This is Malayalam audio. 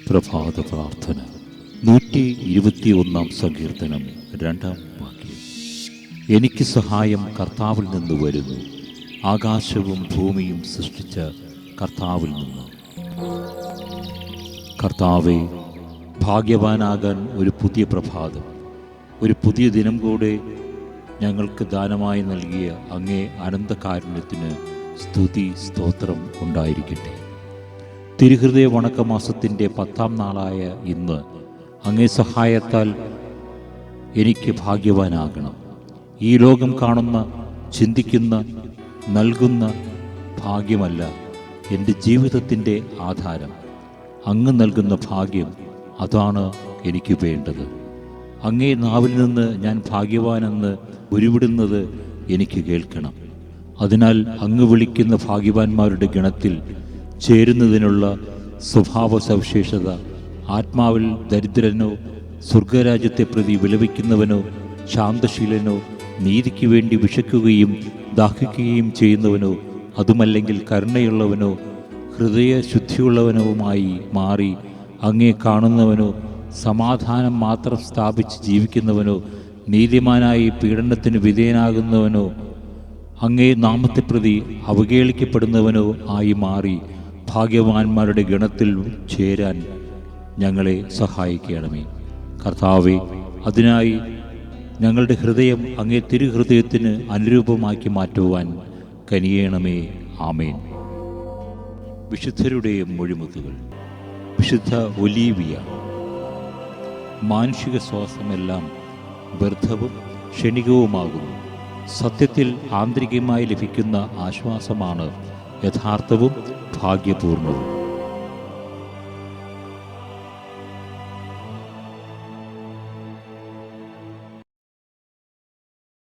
പ്രഭാത പ്രാർത്ഥന 121 സങ്കീർത്തനം 2 വാക്യം. എനിക്ക് സഹായം കർത്താവിൽ നിന്ന് വരുന്നു, ആകാശവും ഭൂമിയും സൃഷ്ടിച്ച കർത്താവിൽ നിന്ന്. കർത്താവെ, ഭാഗ്യവാനാകാൻ ഒരു പുതിയ പ്രഭാതം, ഒരു പുതിയ ദിനം കൂടെ ഞങ്ങൾക്ക് ദാനമായി നൽകിയ അങ്ങേ അനന്തകാരുണ്യത്തിന് സ്തുതി സ്തോത്രം ഉണ്ടായിരിക്കട്ടെ. തിരുഹൃദയ വണക്കമാസത്തിൻ്റെ 10ാം നാളായ ഇന്ന് അങ്ങേ സഹായത്താൽ എനിക്ക് ഭാഗ്യവാനാകണം. ഈ ലോകം കാണുന്ന, ചിന്തിക്കുന്ന, നൽകുന്ന ഭാഗ്യമല്ല എൻ്റെ ജീവിതത്തിൻ്റെ ആധാരം. അങ്ങ് നൽകുന്ന ഭാഗ്യം, അതാണ് എനിക്ക് വേണ്ടത്. അങ്ങേ നാവിൽ നിന്ന് ഞാൻ ഭാഗ്യവാനെന്ന് ഉരുവിടുന്നത് എനിക്ക് കേൾക്കണം. അതിനാൽ അങ്ങ് വിളിക്കുന്ന ഭാഗ്യവാന്മാരുടെ ഗണത്തിൽ ചേരുന്നതിനുള്ള സ്വഭാവ സവിശേഷത, ആത്മാവിൽ ദരിദ്രനോ, സ്വർഗരാജ്യത്തെ പ്രതി വിലപിക്കുന്നവനോ, ശാന്തശീലനോ, നീതിക്ക് വേണ്ടി വിശക്കുകയും ദാഹിക്കുകയും ചെയ്യുന്നവനോ, അതുമല്ലെങ്കിൽ കരുണയുള്ളവനോ ഹൃദയശുദ്ധിയുള്ളവനുമായി മാറി അങ്ങേ കാണുന്നവനോ, സമാധാനം മാത്രം സ്ഥാപിച്ച് ജീവിക്കുന്നവനോ, നീതിമാനായി പീഡനത്തിന് വിധേയനാകുന്നവനോ, അങ്ങേ നാമത്തെ പ്രതി അവഹേളിക്കപ്പെടുന്നവനോ ആയി മാറി ഭാഗ്യവാന്മാരുടെ ഗണത്തിൽ ചേരാൻ ഞങ്ങളെ സഹായിക്കണമേ. കർത്താവെ, അതിനായി ഞങ്ങളുടെ ഹൃദയം അങ്ങേ തിരുഹൃദയത്തിന് അനുരൂപമാക്കി മാറ്റുവാൻ കനിയേണമേ. ആമേൻ. വിശുദ്ധരുടെ മൊഴിമുത്തുകൾ. വിശുദ്ധ ഒലീവിയ. മാനുഷിക ശ്വാസമെല്ലാം വ്യർത്ഥവും ക്ഷണികവുമാകുന്നു. സത്യത്തിൽ ആന്തരികമായി ലഭിക്കുന്ന ആശ്വാസമാണ് യഥാർത്ഥവും ഭാഗ്യപൂർണവും.